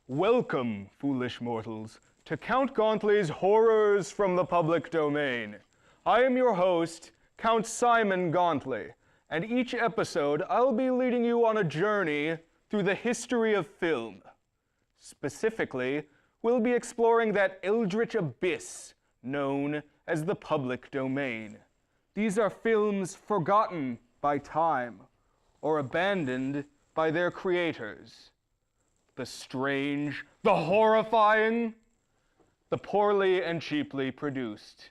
Welcome, foolish mortals, to Count Gauntly's Horrors from the Public Domain. I am your host, Count Simon Gauntly, and each episode I'll be leading you on a journey through the history of film. Specifically, we'll be exploring that eldritch abyss known as the public domain. These are films forgotten by time or abandoned by their creators. The strange, the horrifying, the poorly and cheaply produced.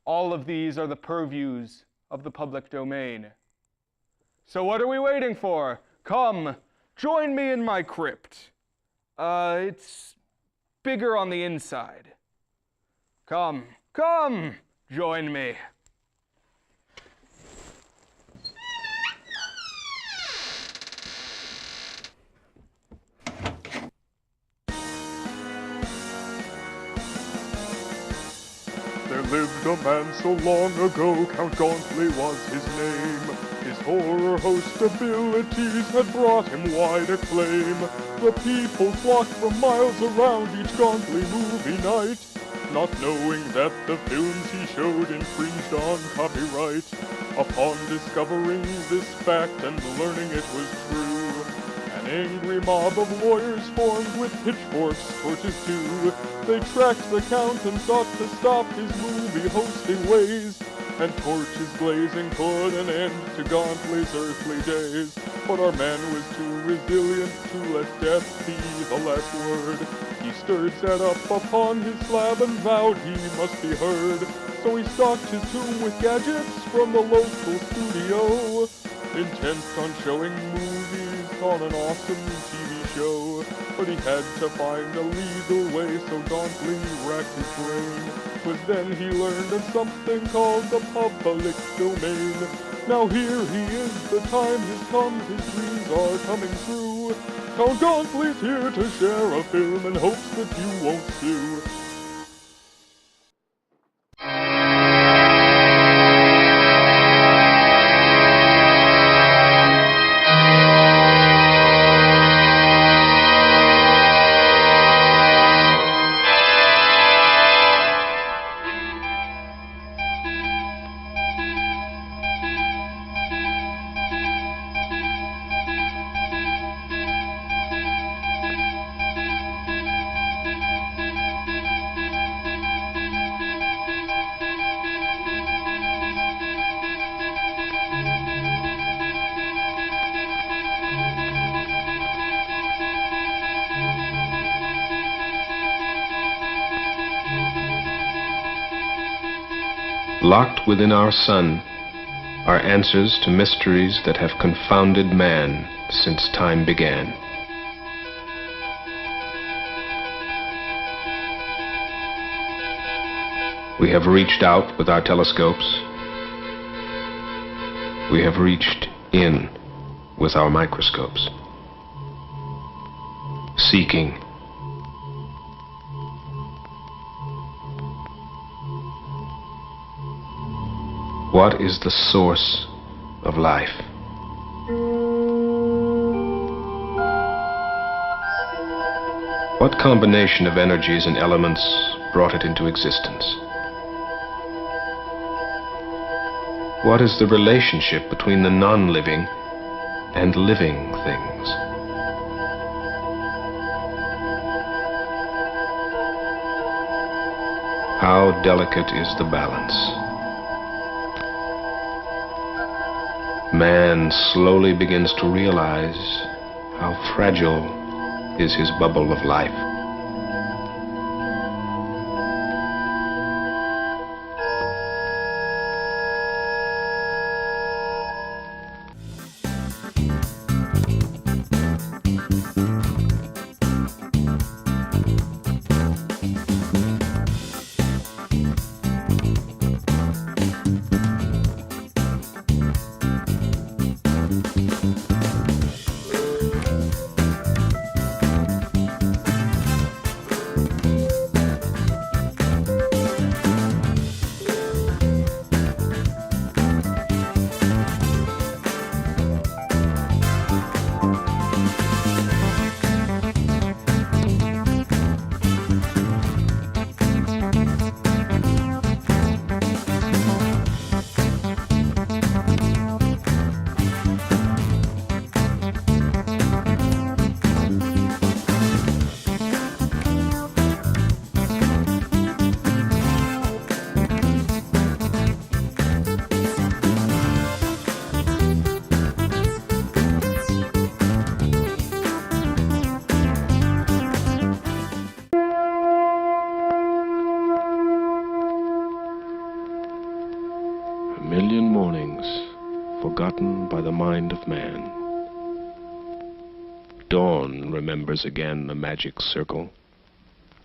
All of these are the purviews of the public domain. So what are we waiting for? Come, join me in my crypt. It's bigger on the inside. Come, join me. There lived a man so long ago, Count Gauntly was his name. His horror host abilities had brought him wide acclaim. The people flocked from miles around each Gauntly movie night, not knowing that the films he showed infringed on copyright. Upon discovering this fact and learning it was true, an angry mob of lawyers formed with pitchforks, torches too. They tracked the Count and sought to stop his movie hosting ways, and torches blazing put an end to Gauntly's earthly days. But our man was too resilient to let death be the last word. He stirred, sat up upon his slab and vowed he must be heard. So he stocked his tomb with gadgets from the local studio, intent on showing movies on an awesome TV show. But he had to find a legal way, so Gauntly racked his brain. 'Twas then he learned of something called the public domain. Now here he is, the time has come, his dreams are coming true. Count Gauntly's here to share a film in hopes that you won't sue. Locked within our sun are answers to mysteries that have confounded man since time began. We have reached out with our telescopes. We have reached in with our microscopes, seeking. What is the source of life? What combination of energies and elements brought it into existence? What is the relationship between the non-living and living things? How delicate is the balance? Man slowly begins to realize how fragile is his bubble of life. 1,000,000 mornings forgotten by the mind of man. Dawn remembers again the magic circle.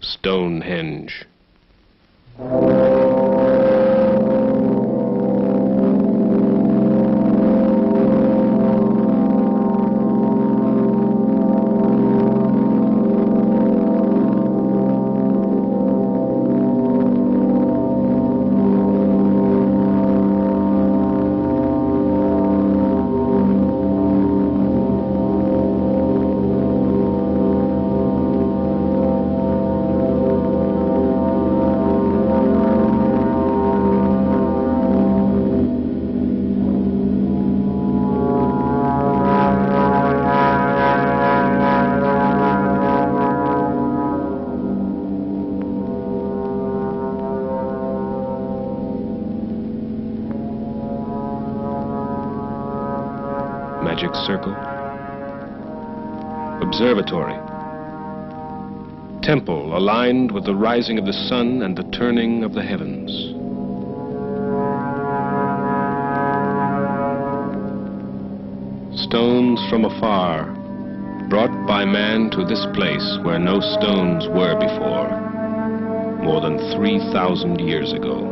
Stonehenge. Magic circle. Observatory. Temple aligned with the rising of the sun and the turning of the heavens. Stones from afar, brought by man to this place where no stones were before, more than 3,000 years ago.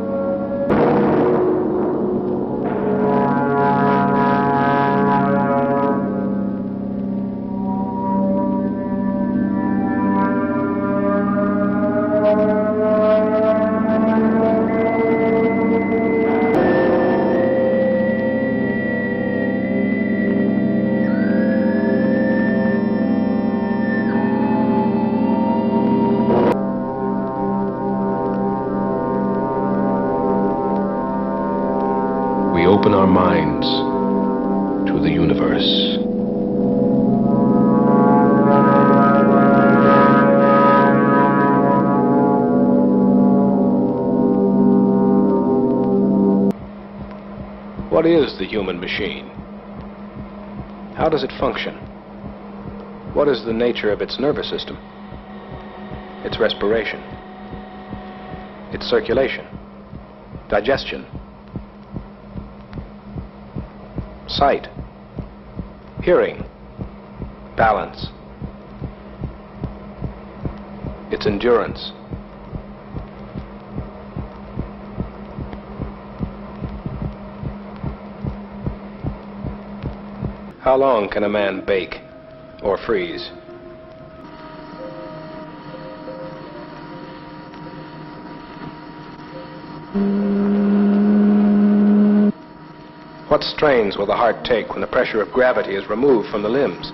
We open our minds to the universe. What is the human machine? How does it function? What is the nature of its nervous system? Its respiration? Its circulation? Digestion? Sight, hearing, balance, its endurance. How long can a man bake or freeze? What strains will the heart take when the pressure of gravity is removed from the limbs?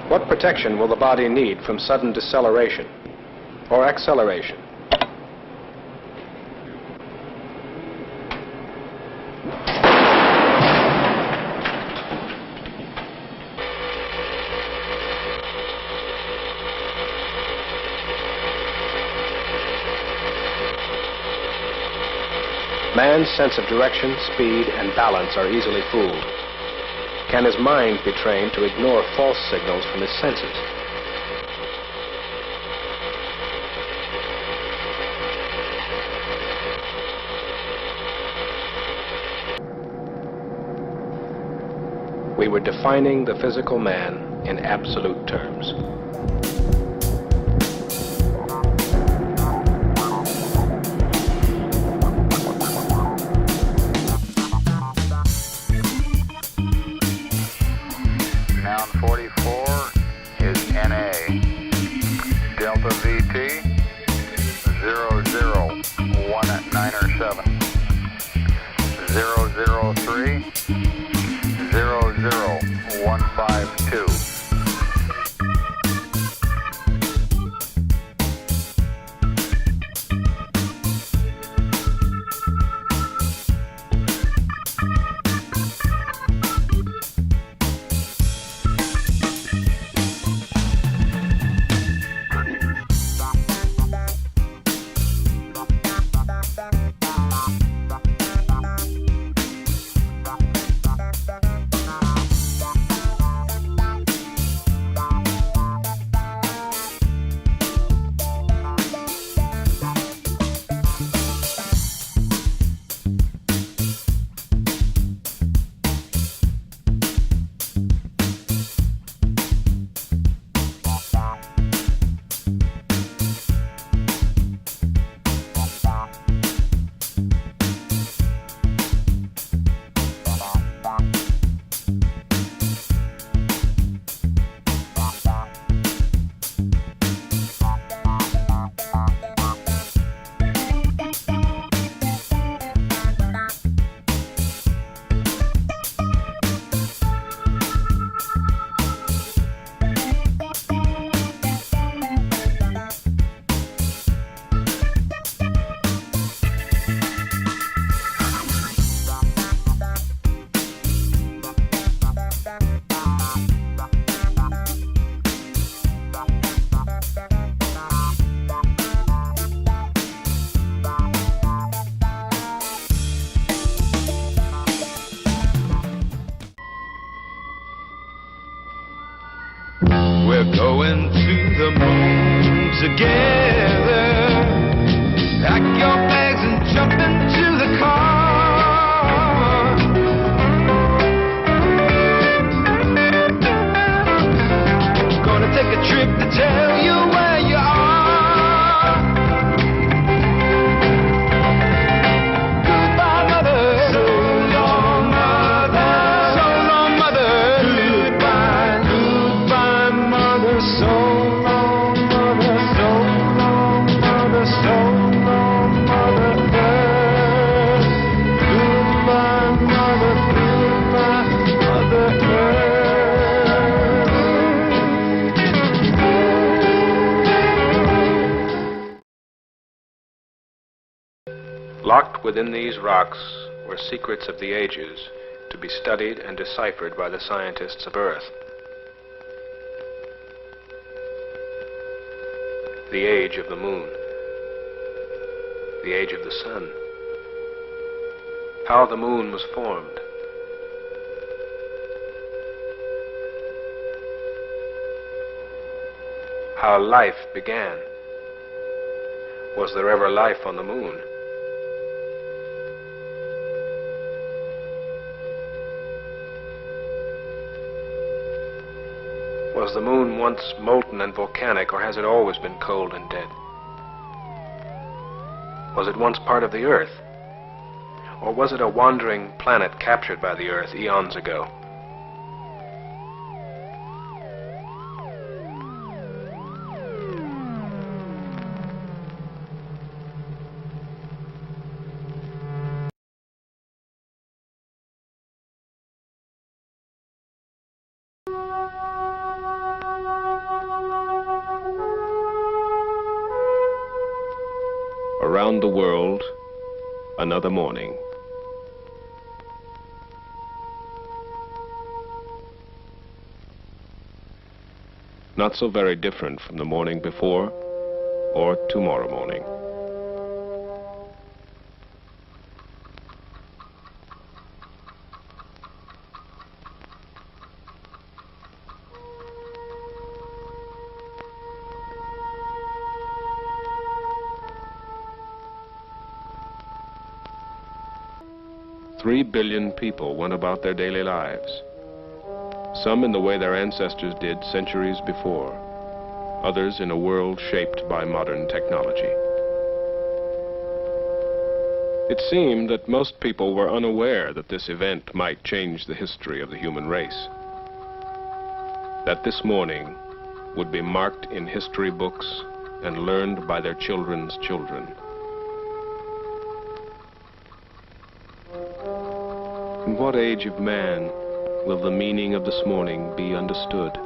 What protection will the body need from sudden deceleration or acceleration? Man's sense of direction, speed, and balance are easily fooled. Can his mind be trained to ignore false signals from his senses? We were defining the physical man in absolute terms. Noun 44 is NA. Delta VT 00197. 003 00152. jump into the car. Gonna take a trip to tell you where you are. Goodbye, mother. So long, mother. So long, mother. Goodbye, goodbye, mother. So long, mother. So long, mother. So long, mother. Goodbye, mother. Goodbye, mother. Locked within these rocks were secrets of the ages to be studied and deciphered by the scientists of Earth. The age of the moon. The age of the sun. How the moon was formed. How life began. Was there ever life on the moon? Was the moon once molten and volcanic, or has it always been cold and dead? Was it once part of the Earth? Or was it a wandering planet captured by the Earth eons ago? Around the world, another morning. Not so very different from the morning before or tomorrow morning. Three billion people went about their daily lives. Some in the way their ancestors did centuries before, others in a world shaped by modern technology. It seemed that most people were unaware that this event might change the history of the human race. That this morning would be marked in history books and learned by their children's children. In what age of man will the meaning of this morning be understood?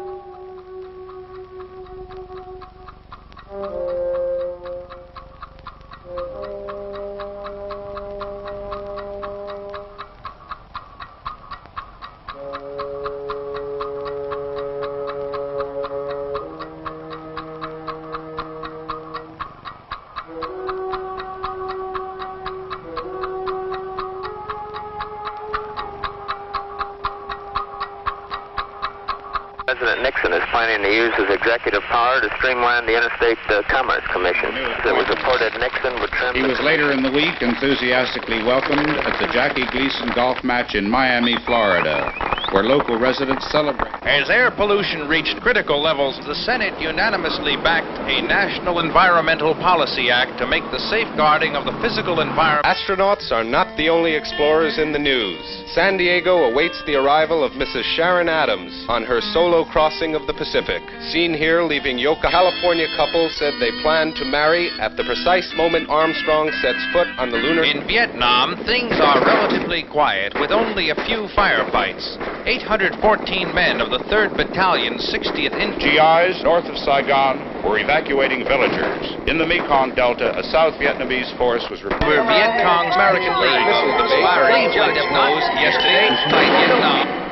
President Nixon is planning to use his executive power to streamline the Interstate Commerce Commission. It was reported Nixon would trim... He was later in the week enthusiastically welcomed at the Jackie Gleason golf match in Miami, Florida, where local residents celebrate. As air pollution reached critical levels, the Senate unanimously backed a National Environmental Policy Act to make the safeguarding of the physical environment. Astronauts are not the only explorers in the news. San Diego awaits the arrival of Mrs. Sharon Adams on her solo crossing of the Pacific. Seen here leaving Yokohama, California couple said they plan to marry at the precise moment Armstrong sets foot on the lunar... In Vietnam, things are relatively quiet, with only a few firefights. 814 men of the 3rd Battalion, 60th Infantry... GIs north of Saigon were evacuating villagers. In the Mekong Delta, a South Vietnamese force was... Where Viet Cong's American League of the firing flight closed yesterday by Vietnam.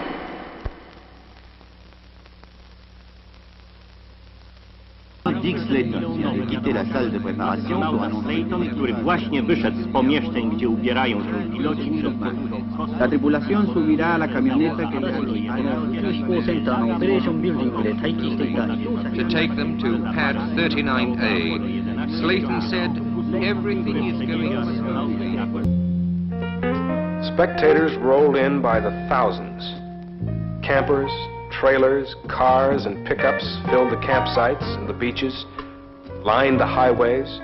Dick Slayton miał quitter la salle de préparation pour annoncer... Slayton, który właśnie wyszedł z pomieszczeń, gdzie ubierają się piloci przed La tripulación subirá a la camioneta que to take them to pad 39A. Slayton said Everything is going smoothly. Spectators rolled in by the thousands. Campers, trailers, cars, and pickups filled the campsites and the beaches, lined the highways,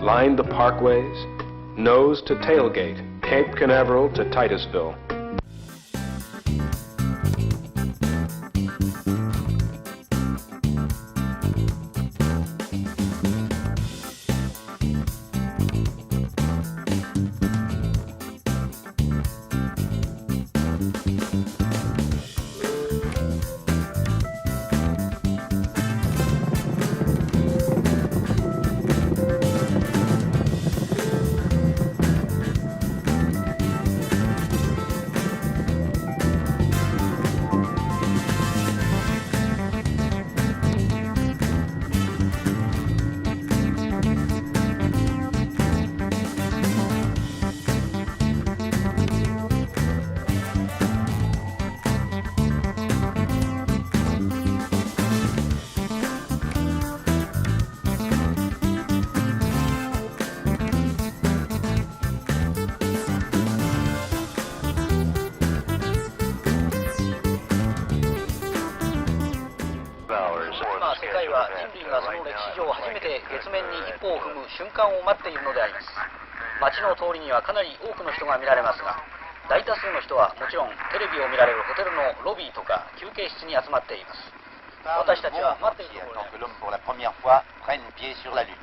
lined the parkways, nose to tailgate, Cape Canaveral to Titusville. Que l'homme pour la première fois prenne pied sur la Lune.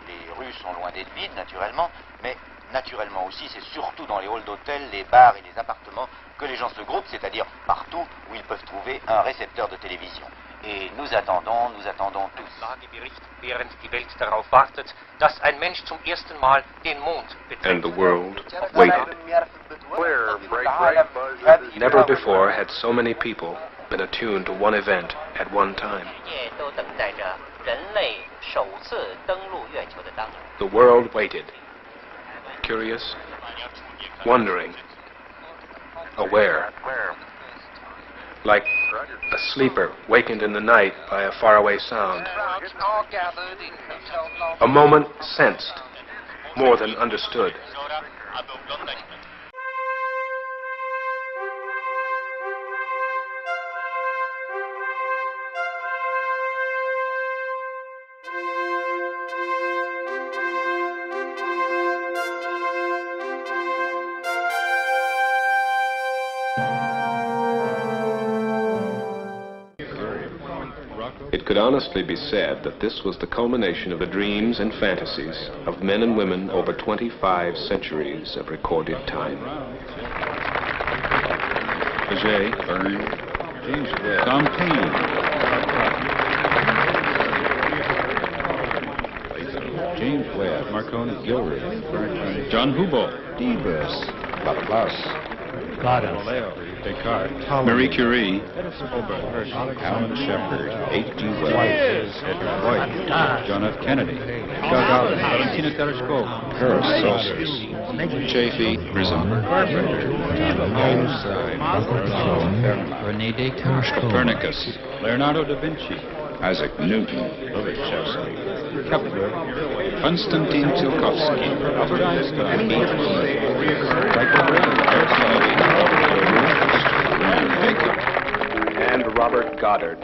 Les rues sont loin d'être vides, naturellement, mais naturellement aussi, c'est surtout dans les halls d'hôtels, les bars et les appartements que les gens se groupent, c'est-à-dire partout où ils peuvent trouver un récepteur de télévision. Et nous attendons tous. Während die Welt darauf wartet, dass ein Mensch zum ersten Mal den Mond betritt. And the world waited. Never before had so many people been attuned to one event at one time. The world waited, curious, wondering, aware, like a sleeper wakened in the night by a faraway sound. A moment sensed, more than understood. It could honestly be said that this was the culmination of the dreams and fantasies of men and women over 25 centuries of recorded time. Paget, Byrne, James Webb, Tom Paine, James Webb, Marconi, Gilroy, John Hubble, Debus, Laplace, Galileo, Descartes, Marie Curie, Alan Shepard, H.G. Wells, Edward White, John F. Kennedy, Gagarin, Valentina Tereshkova, Paracelsus, Chaffee, Rizzo, Rene Descartes, Copernicus, Leonardo da Vinci, Isaac Newton, Kepler, Konstantin Tsiolkovsky, Albert Einstein, and Robert Goddard.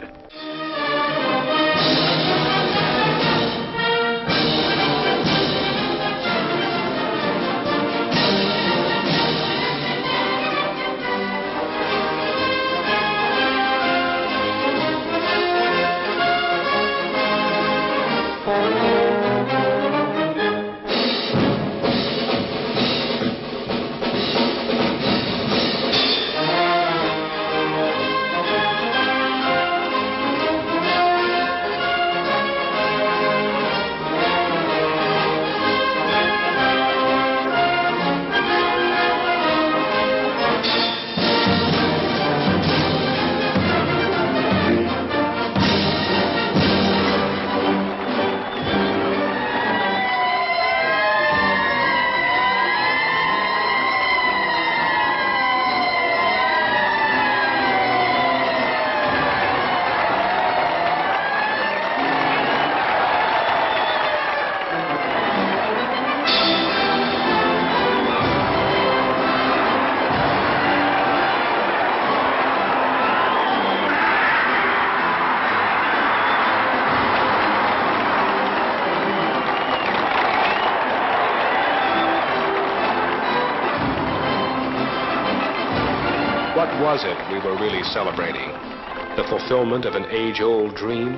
What was it we were really celebrating? The fulfillment of an age-old dream?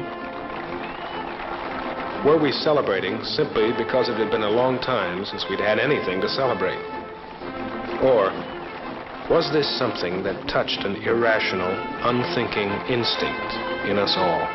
Were we celebrating simply because it had been a long time since we'd had anything to celebrate? Or was this something that touched an irrational, unthinking instinct in us all?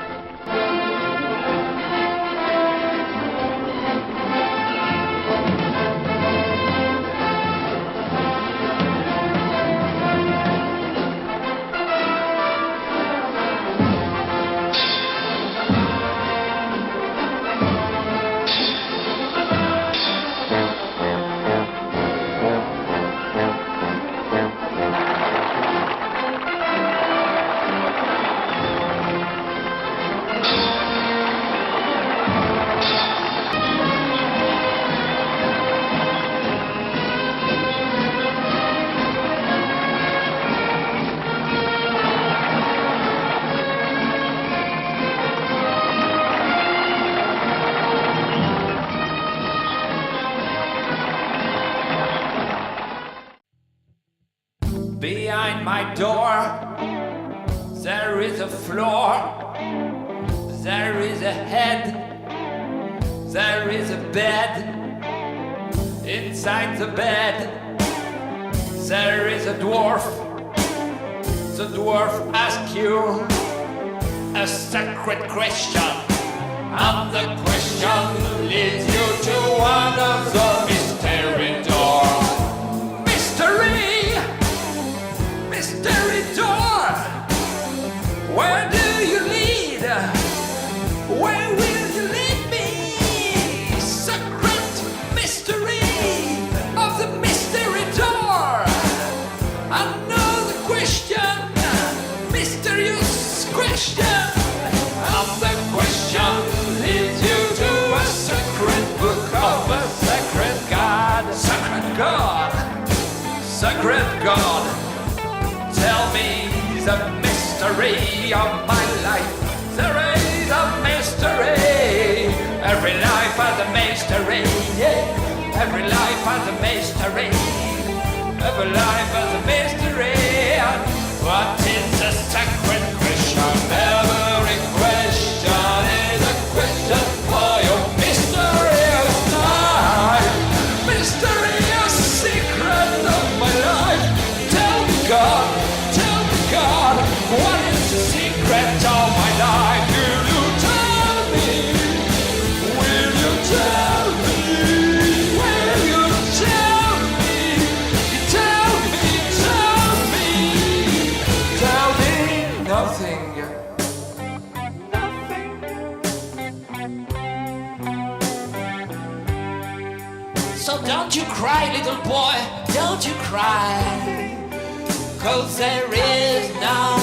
Behind my door, there is a floor, there is a head, there is a bed. Inside the bed, there is a dwarf. The dwarf asks you a sacred question, and the question leads you to one of the mystery doors. Mystery door, where do you lead? Where will you lead me? Secret mystery of the mystery door. I know the question, mysterious question, and the question leads you to a secret book of a sacred God. Sacred God, sacred God. Tell me the mystery of my life. There is a mystery. Every life has a mystery. Yeah. Every life has a mystery. Every life has a mystery. What is the sacred question? Every question is a question for your mysterious life. Mysterious secret of my life. Tell me, God. What is the secret of my life? Will you tell me? Will you tell me? Will you tell me? Tell me, tell me. Tell me nothing. So don't you cry, little boy, don't you cry. 'Cause there is no